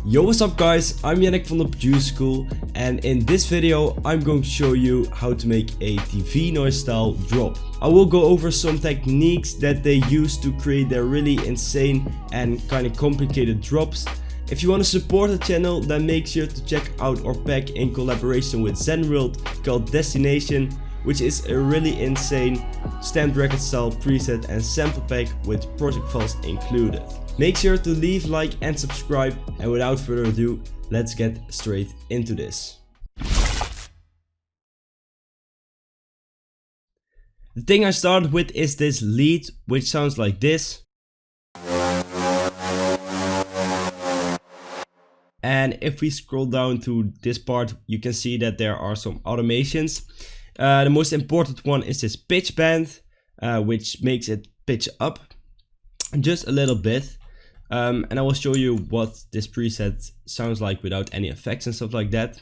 Yo, what's up guys, I'm Yanick from the Producer School, and in this video I'm going to show you how to make a TV noise style drop. I will go over some techniques that they use to create their really insane and kind of complicated drops. If you want to support the channel, then make sure to check out our pack in collaboration with Zenworld called Destination, which is a really insane stamped record style preset and sample pack with project files included. Make sure to leave, like and subscribe, and without further ado, let's get straight into this. The thing I started with is this lead, which sounds like this. And if we scroll down to this part, you can see that there are some automations. The most important one is this pitch band, which makes it pitch up just a little bit. And I will show you what this preset sounds like without any effects and stuff like that.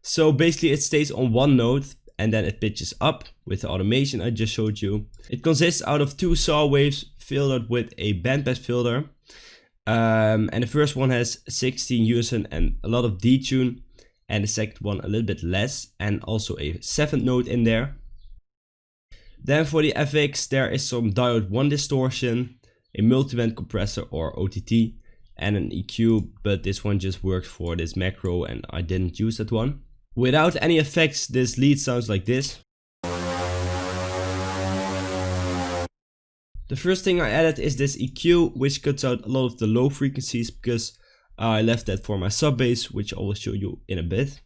So basically it stays on one note and then it pitches up with the automation I just showed you. It consists out of two saw waves filtered with a bandpass filter. And the first one has 16 unison and a lot of detune, and the second one a little bit less and also a 7th note in there. Then for the FX there is some diode 1 distortion, a multiband compressor or OTT, and an EQ, but this one just works for this macro and I didn't use that one. Without any effects, this lead sounds like this. The first thing I added is this EQ, which cuts out a lot of the low frequencies because I left that for my sub bass, which I will show you in a bit.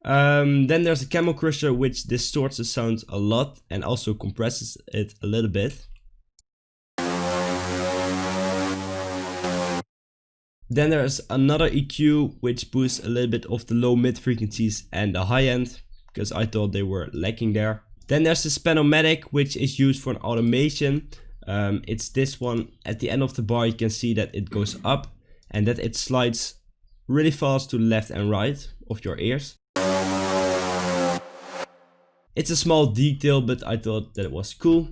Then there's a camel crusher, which distorts the sound a lot and also compresses it a little bit. Then there's another EQ, which boosts a little bit of the low mid frequencies and the high end, because I thought they were lacking there. Then there's the Spanomatic, which is used for an automation. It's this one. At the end of the bar you can see that it goes up and that it slides really fast to the left and right of your ears. It's a small detail, but I thought that it was cool.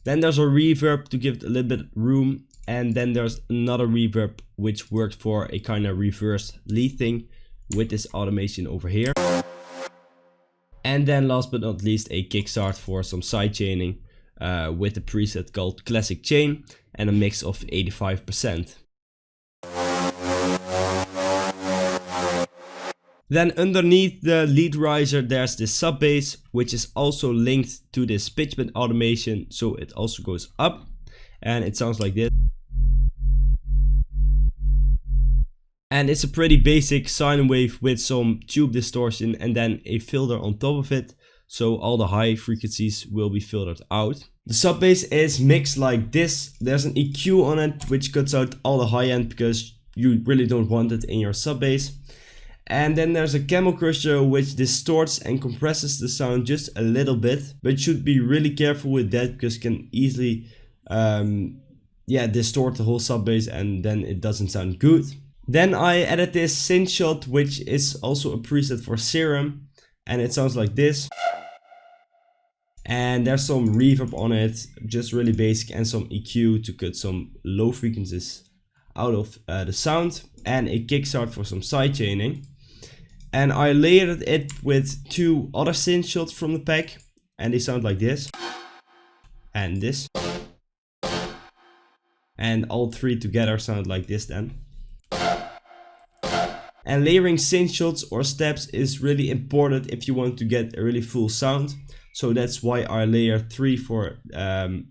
Then there's a reverb to give it a little bit of room. And then there's another reverb which works for a kind of reversed lead thing with this automation over here. And then last but not least a kickstart for some side chaining with a preset called Classic Chain and a mix of 85%. Then underneath the lead riser there's this sub bass, which is also linked to this pitch bend automation, so it also goes up and it sounds like this. And it's a pretty basic sine wave with some tube distortion and then a filter on top of it, so all the high frequencies will be filtered out. The sub bass is mixed like this. There's an EQ on it which cuts out all the high end because you really don't want it in your sub bass. And then there's a camel crusher which distorts and compresses the sound just a little bit, but you should be really careful with that because it can easily distort the whole sub bass and then it doesn't sound good. Then I added this synth shot, which is also a preset for Serum, and it sounds like this. And there's some reverb on it, just really basic, and some EQ to cut some low frequencies out of the sound, and a kickstart for some side chaining. And I layered it with two other synth shots from the pack, and they sound like this and this, and all three together sound like this then. And layering synth shots or steps is really important if you want to get a really full sound. So that's why I layer 3 for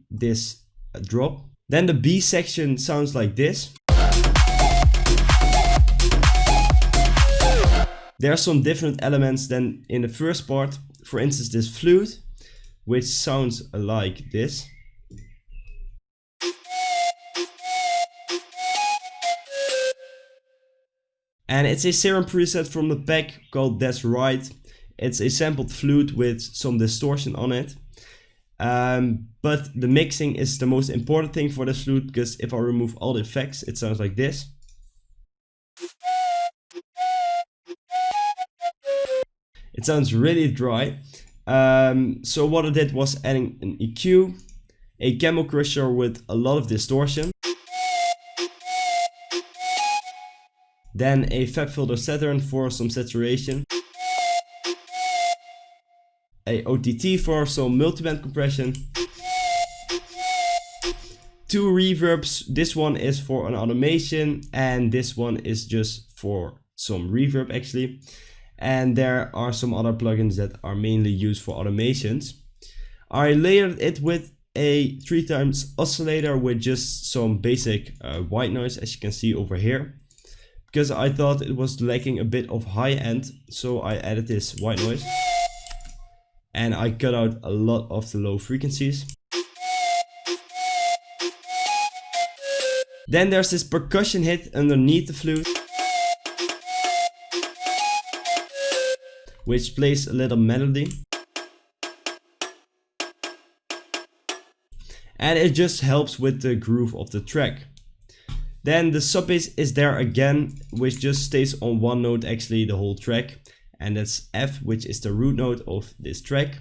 this drop. Then the B section sounds like this. There are some different elements than in the first part. For instance, this flute, which sounds like this. And it's a Serum preset from the pack called That's Right. It's a sampled flute with some distortion on it. But the mixing is the most important thing for this flute, because if I remove all the effects, it sounds like this. It sounds really dry. So what I did was adding an EQ, a camel crusher with a lot of distortion. Then a fab filter Saturn for some saturation. A OTT for some multiband compression. 2 reverbs, this one is for an automation and this one is just for some reverb actually. And there are some other plugins that are mainly used for automations. I layered it with a 3x oscillator with just some basic white noise, as you can see over here. Because I thought it was lacking a bit of high end, so I added this white noise. And I cut out a lot of the low frequencies. Then there's this percussion hit underneath the flute, which plays a little melody. And it just helps with the groove of the track. Then the sub bass is there again, which just stays on one note actually the whole track. And that's F, which is the root note of this track.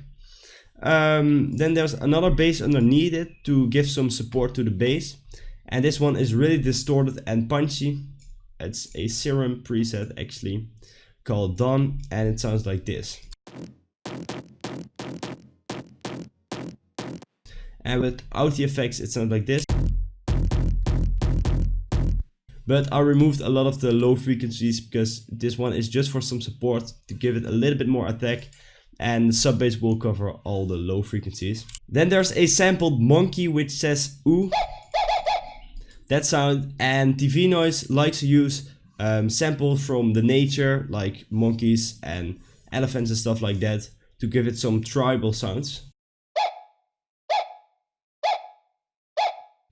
Then there's another bass underneath it to give some support to the bass. And this one is really distorted and punchy. It's a Serum preset actually called Dawn, and it sounds like this. And without the effects it sounds like this. But I removed a lot of the low frequencies because this one is just for some support to give it a little bit more attack, and the sub bass will cover all the low frequencies. Then there's a sampled monkey which says ooh. That sound, and TV Noise likes to use samples from the nature like monkeys and elephants and stuff like that to give it some tribal sounds.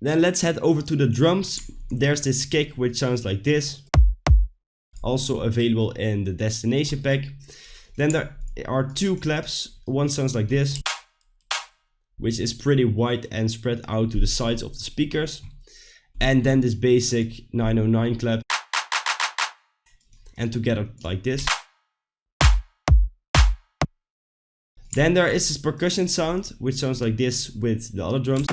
Then let's head over to the drums. There's this kick which sounds like this, also available in the destination pack. Then there are 2 claps, one sounds like this, which is pretty wide and spread out to the sides of the speakers. And then this basic 909 clap, and together like this. Then there is this percussion sound, which sounds like this with the other drums.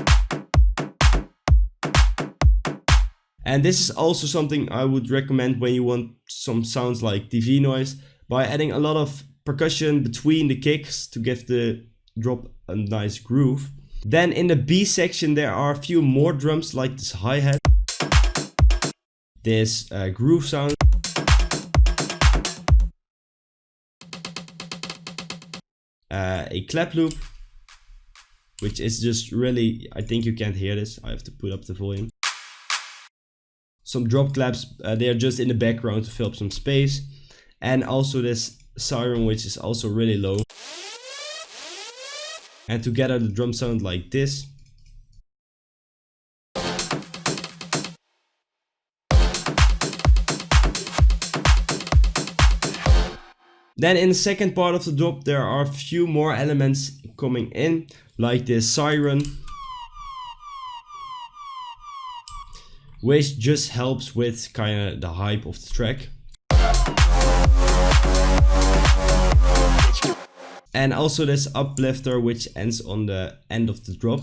And this is also something I would recommend when you want some sounds like TV Noise, by adding a lot of percussion between the kicks to give the drop a nice groove. Then in the B section there are a few more drums like this hi-hat, this groove sound, a clap loop, which is just really, I think you can't hear this, I have to put up the volume. Some drop claps, they are just in the background to fill up some space. And also this siren, which is also really low. And together the drum sound like this. Then in the second part of the drop there are a few more elements coming in, like this siren, which just helps with kind of the hype of the track. And also this uplifter, which ends on the end of the drop.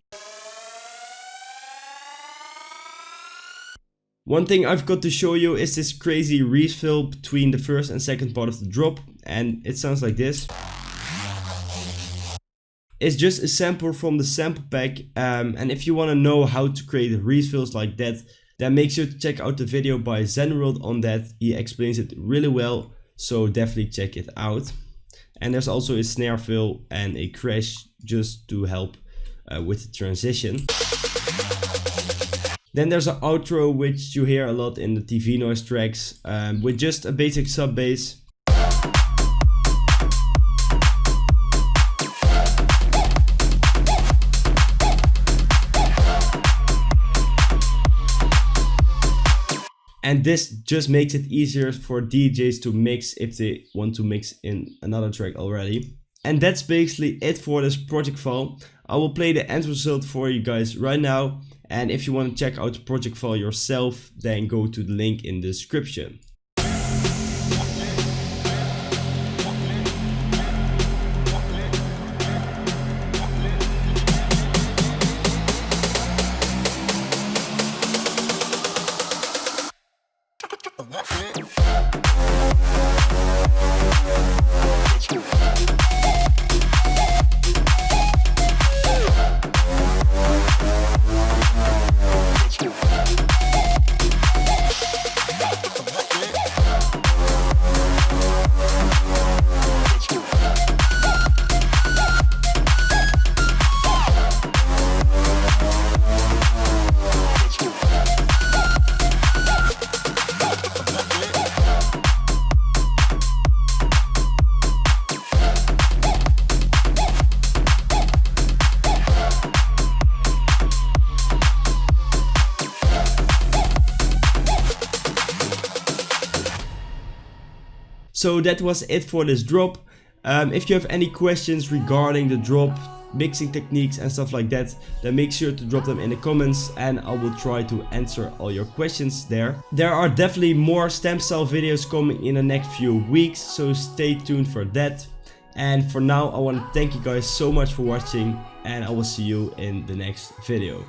One thing I've got to show you is this crazy refill between the first and second part of the drop, and it sounds like this. It's just a sample from the sample pack, and if you want to know how to create refills like that, then make sure to check out the video by Zenworld on that. He explains it really well, so definitely check it out. And there's also a snare fill and a crash just to help with the transition. Then there's an outro which you hear a lot in the TV Noise tracks, with just a basic sub bass. And this just makes it easier for DJs to mix if they want to mix in another track already. And that's basically it for this project file. I will play the end result for you guys right now. And if you want to check out the project file yourself, then go to the link in the description. What? So that was it for this drop. If you have any questions regarding the drop, mixing techniques and stuff like that, then make sure to drop them in the comments and I will try to answer all your questions there. There are definitely more stem cell videos coming in the next few weeks, so stay tuned for that. And for now, I want to thank you guys so much for watching, and I will see you in the next video.